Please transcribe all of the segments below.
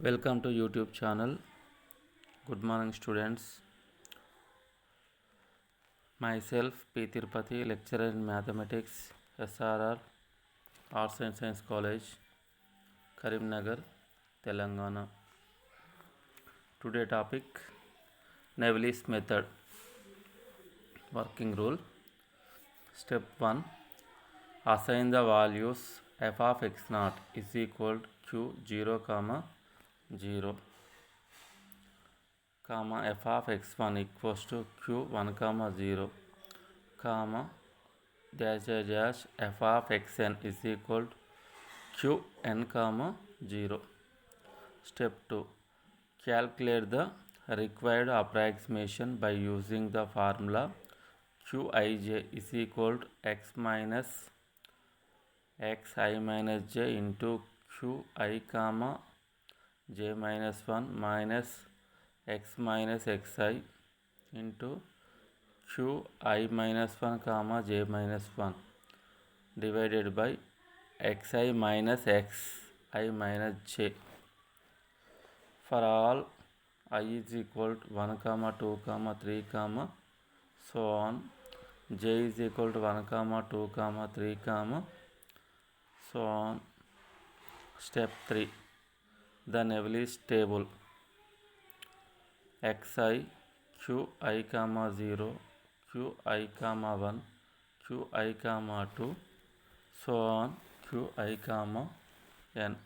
Welcome to YouTube channel. Good morning students. Myself P. Tirupati, lecturer in mathematics, SRR, Arts and Science College, Karimnagar, Telangana. Today topic Neville's method. Working rule. Step 1. Assign the values f of x naught is equal to q 0, 0, comma f of x1 equals to q1, 0, comma dash dash dash f of xn is equal to qn, 0. Step 2. Calculate the required approximation by using the formula qij is equal to x minus xi minus j into qi, j minus 1 minus x minus xi into qi minus 1, j minus 1 divided by xi minus xi minus j. For all I is equal to 1, 2, 3, so on, j is equal to 1, 2, 3, so on. Step 3. The Neville's table. Xi, qi, 0, qi, 1, qi, 2, so on, qi, n.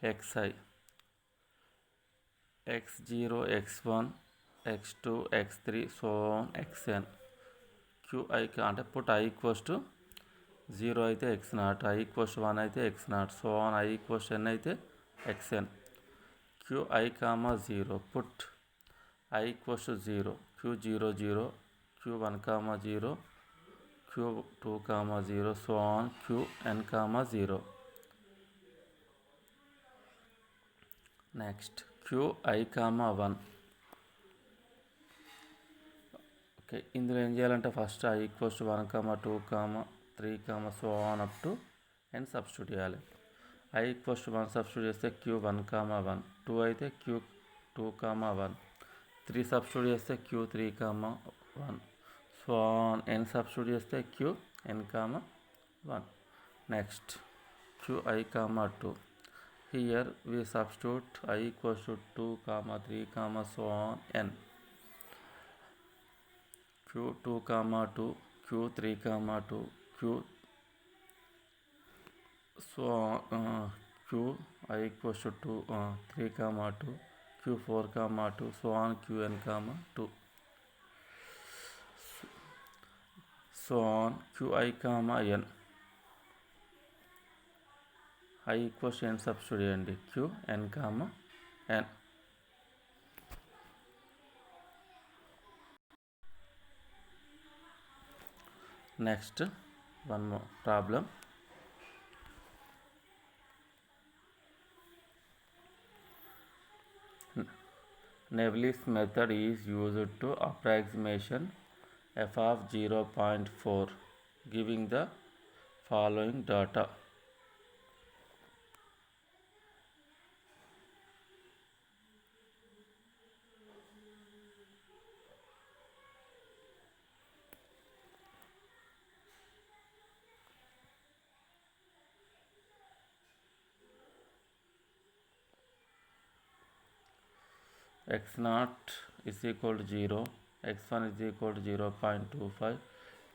Xi x0, x1, x2, x3, so on, xn. qi అంటే put I equals to 0 అయితే x0, I equals to 1 అయితే x0, so on, I equals to n అయితే xn. qi, 0, put I equals to 0, q0, 0, q1, 0, q2, 0, so on, qn, 0. Next, qi, 1. Okay, ఇందులో ఏం చేయాలంటే first I equals to 1, 2, 3, so on up to n substitute చేయాలి. I equals to 1 substitute చేస్తే q1, 1, 2 అయితే q2, 1, 3 substitute చేస్తే q3, 1, so on n substitute చేస్తే qn, 1. Next qi, 2. Here we substitute I equals to 2, 3, so on, n. q2, 2, q3, 2, q, so q I equals to 2, 3, 2, q4, 2, so on, qn, 2, so on, qi, n. I equals to n substitute చేయండి qn, n. Next, one more problem. Neville's method is used to approximation f of 0.4 giving the following data. x0 is equal to 0, x1 is equal to 0.25,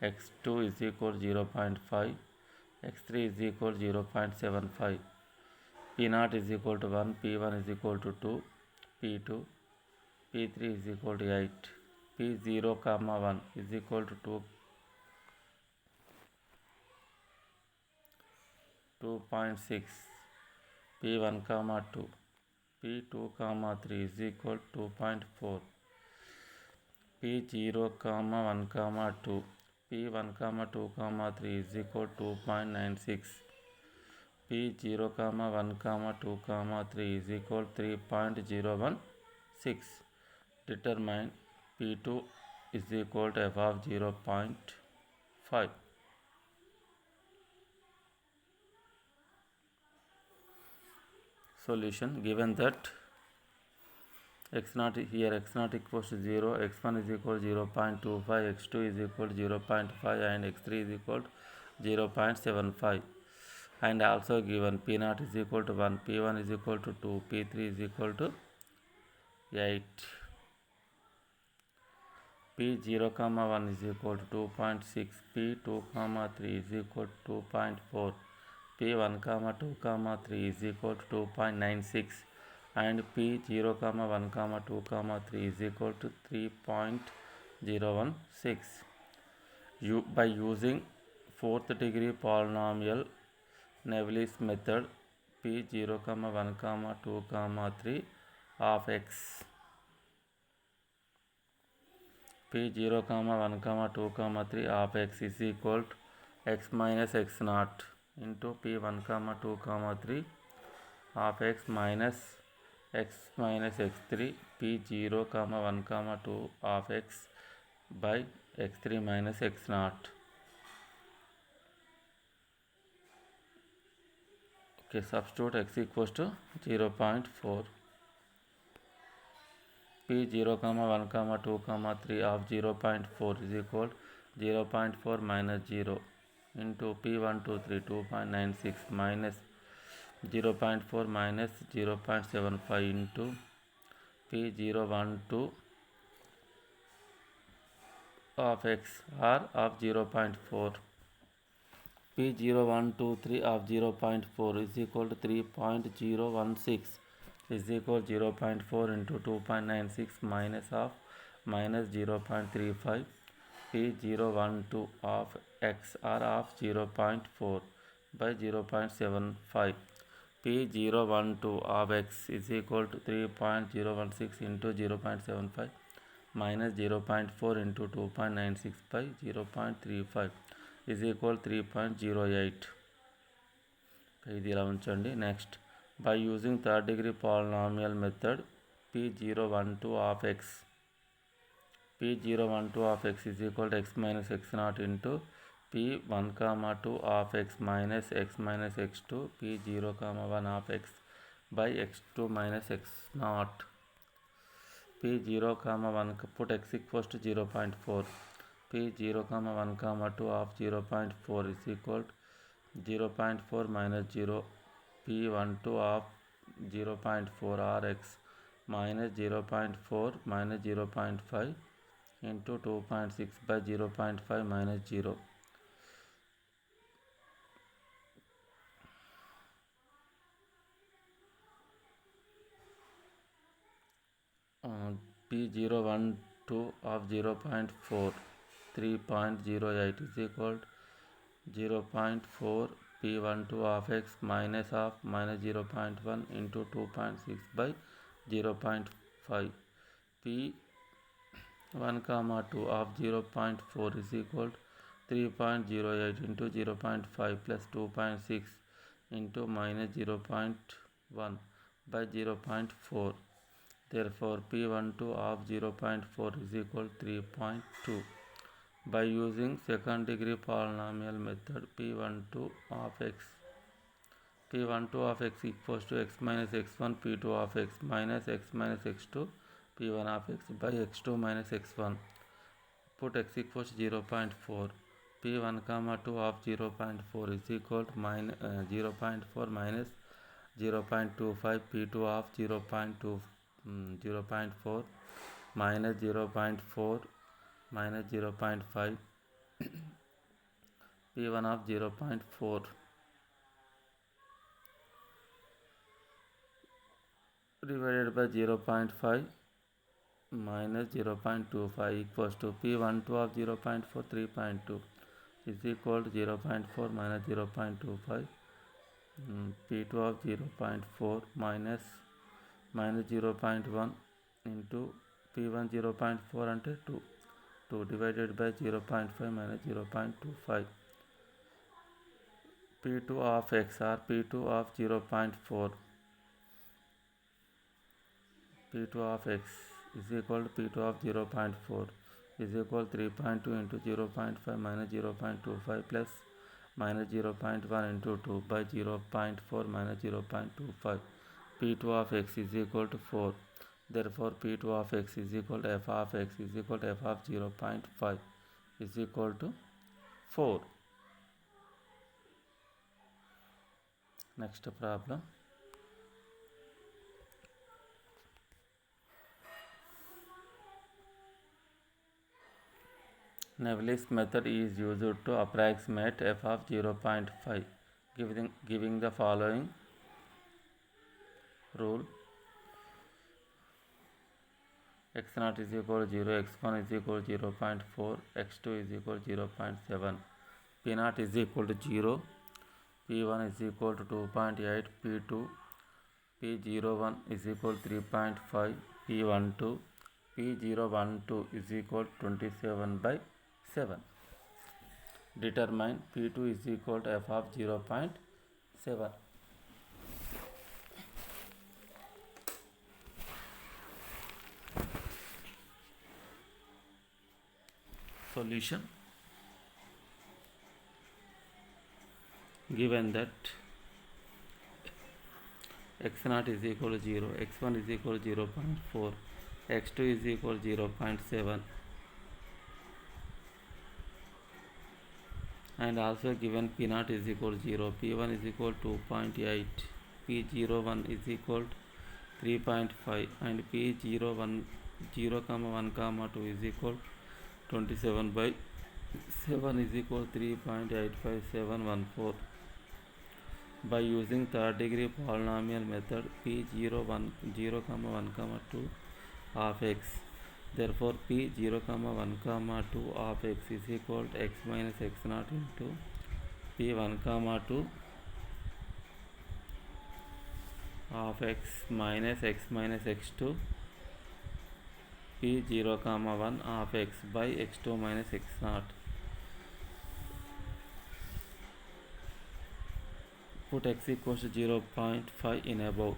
x2 is equal to 0.5, x3 is equal to 0.75, p0 is equal to 1, p1 is equal to 2, p2, p3 is equal to 8, p0, 1 is equal to 2.6, p1, 2, p2, 3 is equal to 2.4, p0, 1, 2, p1, 2, 3 is equal to 2.96, p0, 1, 2, 3 is equal to 3.016. Determine p2 is equal to f of 0.5. solution. Given that x0 here, x0 equals to 0, x1 is equal to 0.25, x2 is equal to 0.5 and x3 is equal to 0.75, and also given p0 is equal to 1, p1 is equal to 2, p3 is equal to 8. p0, 1 is equal to 2.6, p2, 3 is equal to 2.4, p1, 2, 3 is equal to 2.96, and p0, 1, 2, 3 is equal to 3.016. By using fourth degree polynomial Navier method, p0, 1, 2, 3 of x, p0, 1, 2, 3 of x is equal to x minus x0 into p1, 2, 3 of x minus x3, p0, 1, 2 of x by x3 minus x0. Okay, substitute x equals to 0.4. p0, 1, 2, 3 of 0.4 is equal to 0.4 minus 0 into p1, 2, 3, 2.96 minus 0.4 minus 0.75 into p0, 1, 2 of x or of 0.4. p0, 1, 2, 3 of 0.4 is equal to 3.016 is equal to 0.4 into 2.96 minus of minus 0.35. p0, 1, 2 of x or of 0.4 by 0.75. p0, 1, 2 of x is equal to 3.016 into 0.75 minus 0.4 into 2.96 by 0.35 is equal to 3.08. ఇది ఇలా ఉంచండి. Next, by using third degree polynomial method, p0, 1, 2 of x, p0, 1, 2 of x is equal to x minus x0 into p1, 2 of x minus x2, p0, 1 of x by x2 minus x0. p0, 1 put x equals to 0.4. p0, 1, 2 of 0.4 is equal to 0.4 minus 0, p1, 2 of 0.4 or x minus 0.4 minus 0.5 into 2.6 by 0.5 minus 0. p0, 1, 2 of 0.4, 3.08 is equal to 0.4 p1, 2 of x minus of minus 0.1 into 2.6 by 0.5. p1, 2 of 0.4 is equal to 3.08 into 0.5 plus 2.6 into minus 0.1 by 0.4. Therefore, p1, 2 of 0.4 is equal to 3.2. By using second degree polynomial method, p1, 2 of x, p1, 2 of x equals to x minus x1, p2 of x minus x minus x2, p1 of x by x2 minus x1. Put x equals to 0.4. p1, 2 of 0.4 is equal to 0.4 minus 0.25, p2 of 0.4 minus 0.4 minus 0.5, p1 of 0.4 divided by 0.5 minus 0.25 equals to p1, 2 of 0.4, 3.2 is equal to 0.4 minus 0.25, p2 of 0.4 minus 0.1 into p1 0.4 అంటే 2 divided by 0.5 minus 0.25. p2 of x or p2 of 0.4, p2 of x is equal to p2 of 0.4 is equal to 3.2 into 0.5 minus 0.25 plus minus 0.1 into 2 by 0.4 minus 0.25 P2 of x is equal to 4. Therefore, P2 of x is equal to f of x is equal to f of 0.5 is equal to 4. Next problem. Navieri's method is used to approximate f of 0.5, giving the following rule: x0 is equal to 0, x1 is equal to 0.4, x2 is equal to 0.7, p0 is equal to 0, p1 is equal to 2.8, p2, p01 is equal to 3.5, p12, p012 is equal to 27/7. Determine p2 is equal to f of 0.7. Solution: given that x0 is equal to 0, x1 is equal to 0.4, x2 is equal to 0.7, and also given p0 is equal to 0, p1 is equal to 2.8, p01 is equal to 3.5, and p01 0, 1, 2 is equal to 27/7 is equal to 3.85714. By using third degree polynomial method, p01 0, 1, 2 of x, therefore p0, 1, 2 of x is equal to x minus x0 into p1, 2 of x minus x minus x2 p0, 1 of x by x2 minus x0. Put x equals to 0.5 in above.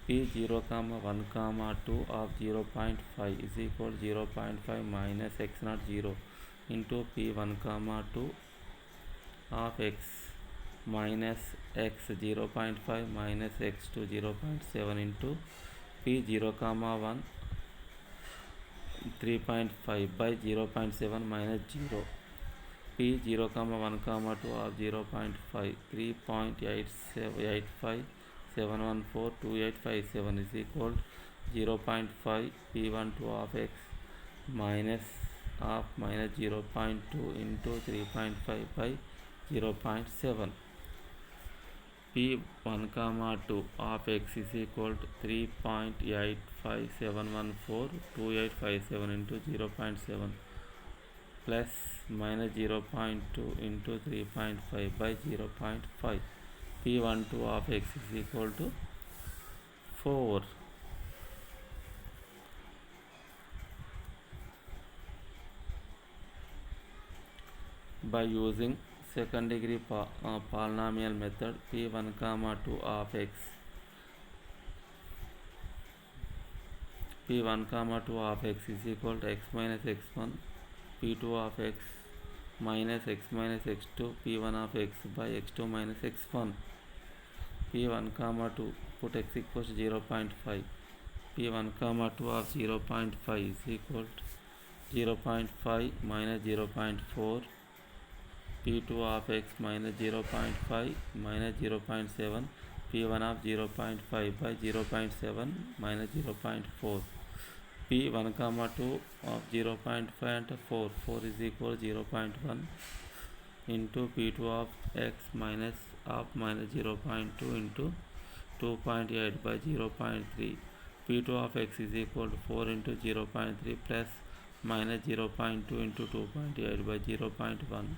p0, 1, 2 of 0.5 is equal to 0.5 minus x0 0 into p1, 2 of x minus x 0.5 minus x2 0.7 into p0, 1 3.5 by 0.7 minus 0. p0, 1, 2 of 0.5 3.857142857 is equal to 0.5 p12 of x minus 0.2 into 3.5 by 0.7. p1, 2 of x is equal to 3.857142857 into 0.7 plus minus 0.2 into 3.5 by 0.5. p12 of x is equal to 4. By using second degree polynomial method, p1, 2 of x, p1, 2 of x is equal to x minus x1, p2 of x minus x minus x2, p1 of x by x2 minus x1. p1, 2, put x equals to 0.5. p1, 2 of 0.5 is equal to 0.5 minus 0.4, p2 of x minus 0.5 minus 0.7, p1 of 0.5 by 0.7 minus 0.4. p1, 2 of 0.5 and 4 is equal to 0.1 into p2 of x minus 0.2 into 2.8 by 0.3. p2 of x is equal to 4 into 0.3 plus minus 0.2 into 2.8 by 0.1.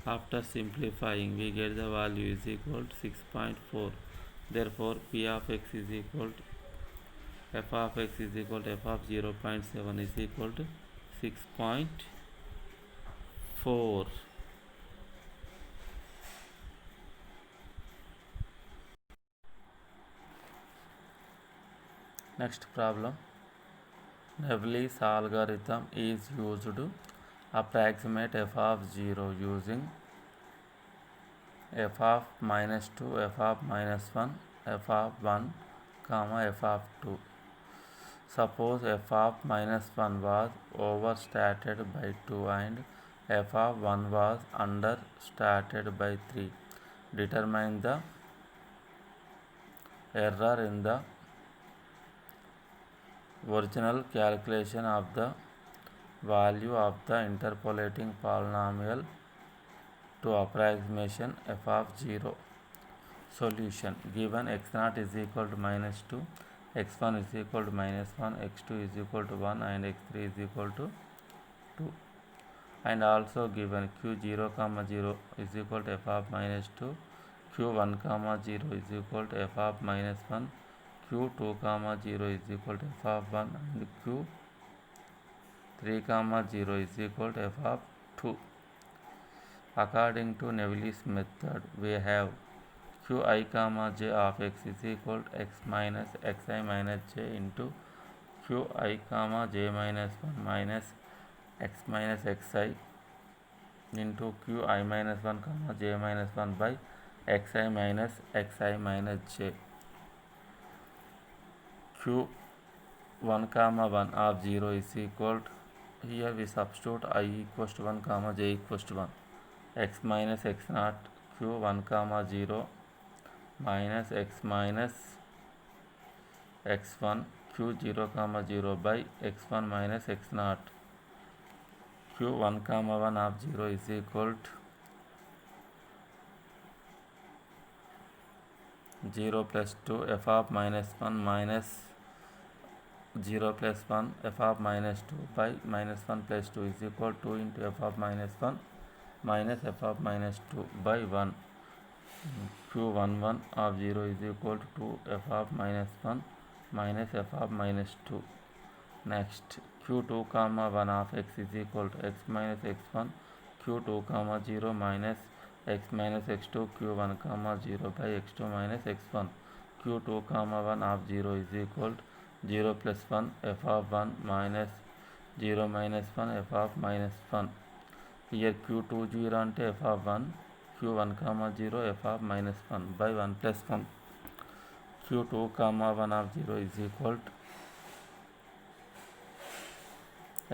After simplifying, we get the value is equal to 6.4. Therefore, p of x is equal to f of x is equal to f of 0.7 is equal to 6.4. Next problem. Navieri's algorithm is used to approximate f of 0 using f of minus 2, f of minus 1, f of 1, comma f of 2. Suppose f of minus 1 was overstated by 2 and f of 1 was understated by 3. Determine the error in the original calculation of the value of the interpolating polynomial to approximation f of 0. Solution. Given x0 is equal to minus 2, x1 is equal to minus 1, x2 is equal to 1 and x3 is equal to 2. And also given q0 comma 0 is equal to f of minus 2, q1 comma 0 is equal to f of minus 1, q2 comma 0 is equal to f of 1 and q3 comma 0 is equal to f of 2. According to Navieri's method, we have qi comma j of x is equal to x minus xi minus j into qi comma j minus 1 minus x minus xi into qi minus 1 comma j minus 1 by xi minus xi minus j. q1 comma 1 of 0 is equal to, here we substitute I equals to 1 comma j equals to 1, x minus x naught q1 comma 0 minus x minus x1 q0 comma 0 by x1 minus x naught q1 comma 1 of 0 is equal to 0 plus 2 f of minus 1 minus 0 plus 1 f of minus 2 by minus 1 plus 2 is equal to 2 into f of minus 1 minus f of minus 2 by 1. q11 of 0 is equal to 2 f of minus 1 minus f of minus 2. Next, q2 comma 1 of x is equal to x minus x1 q2 comma 0 minus x minus x2 q1 comma 0 by x2 minus x1 q2 comma 1 of 0 is equal to 0 plus 1 f of 1 minus 0 minus 1 f of minus 1. Here q2 0 ante f of 1 q1 comma 0 f of minus 1 by 1 plus 1 q2 comma 1 of 0 is equal to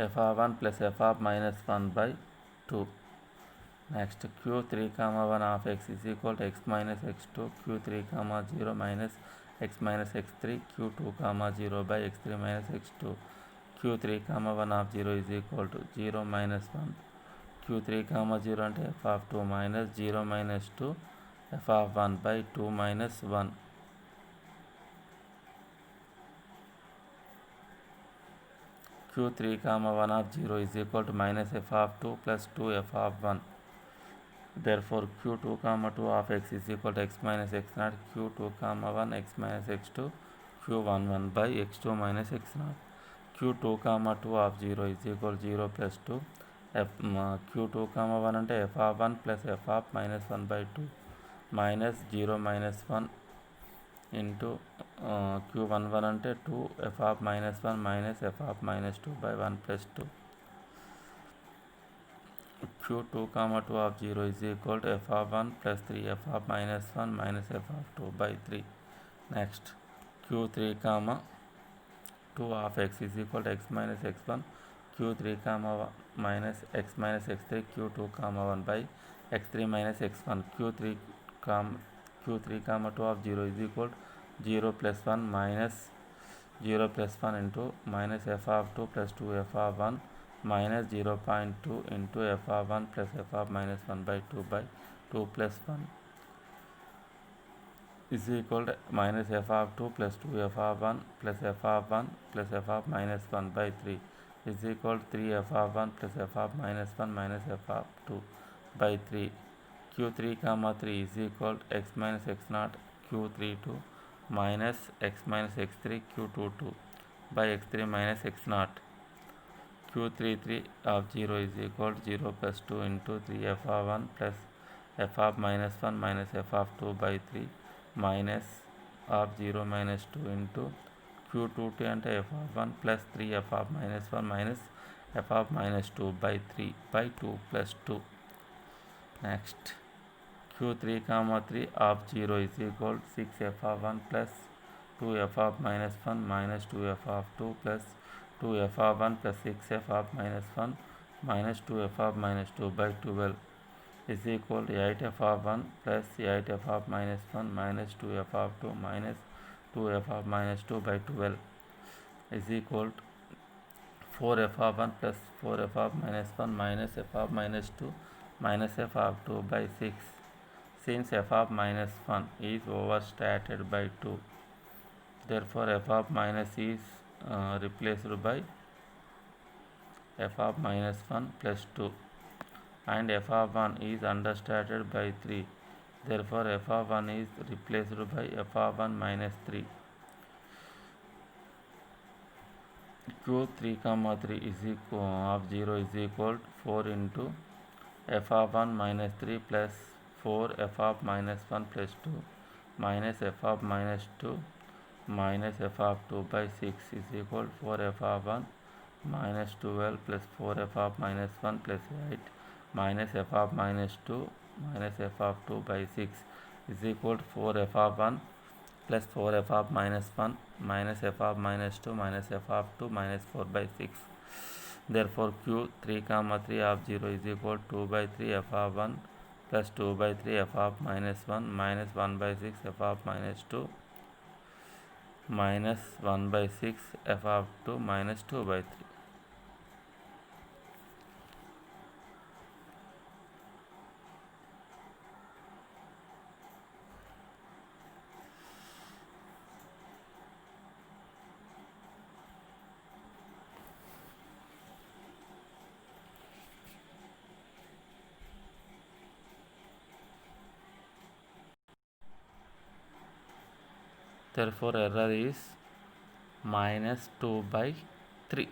f of 1 plus f of minus 1 by 2. Next, q3 comma 1 of x is equal to x minus x2 q3 comma 0 minus x minus x3 q2 comma 0 by x3 minus x2 q3 comma 1 of 0 is equal to 0 minus 1 q3 comma 0 ante f of 2 minus 0 minus 2 f of 1 by 2 minus 1. q3 comma 1 of 0 is equal to minus f of 2 plus 2 f of 1. Therefore, q2 comma 2 of x is equal to x minus x0 q2 comma 1 x minus x2 q11 by x2 minus x0. q2 comma 2 of 0 is equal to 0 plus 2 f q2 comma 1 ante f of 1 plus f of minus 1 by 2 minus 0 minus 1 into q11 ante 2 f of minus 1 minus f of minus 2 by 1 plus 2. q2 comma 2 of 0 is equal to f of 1 plus 3 f of minus 1 minus f of 2 by 3. Next, q3 comma 2 of x is equal to x minus x1 q3 comma minus x minus x3 q2 comma 1 by x3 minus x1 q3 comma 2 of 0 is equal to 0 plus 1 minus 0 plus 1 into minus f of 2 plus 2 f of 1 minus 0.2 into f of 1 plus f of minus 1 by 2 by 2 plus 1 is equal to minus f of 2 plus 2 f of 1 plus f of 1 plus f of minus 1 by 3 is equal to 3 f of 1 plus f of minus 1 minus f of 2 by 3. q3 comma 3 is equal to x minus x0 q32 minus x minus x3 q22 by x3 minus x0. q33 of 0 is equal to 0 plus 2 into 3 f of 1 plus f of minus 1 minus f of 2 by 3 minus of 0 minus 2 into q22 ante f of 1 plus 3 f of minus 1 minus f of minus 2 by 3 by 2 plus 2. Next, q3 comma 3 of 0 is equal to 6 f of 1 plus 2f of minus 1 minus 2f of 2 plus 2f of 1 plus 6f of minus 1 minus 2f of minus 2 by 12 is equal to 8f of 1 plus 8f of minus 1 minus 2f of 2 minus 2f of minus 2 by 12 is equal to 4f of 1 plus 4f of minus 1 minus f of minus 2 minus f of 2 by 6. Since f of minus 1 is overstated by 2, therefore f of minus is replaced by f of minus 1 plus 2, and f of 1 is understated by 3, therefore f of 1 is replaced by f of 1 minus 3. Q 3 comma 3 is equal of 0 is equal to 4 into f of 1 minus 3 plus 4 f of minus 1 plus 2 minus f of minus 2 minus f of 2 by 6 is equal to 4 f of 1 minus 12 plus 4 f of minus 1 plus 8 minus f of minus 2 minus f of 2 by 6 is equal to 4 f of 1 plus 4 f of minus 1 minus f of minus 2 minus f of 2 minus 4 by 6. Therefore Q 3 comma 3 of 0 is equal to 2 by 3 f of 1 plus 2 by 3 f of minus 1 minus 1 by 6 f of minus 2 minus 1 by 6 f of 2 minus 2 by 3. Therefore error is minus 2 by 3.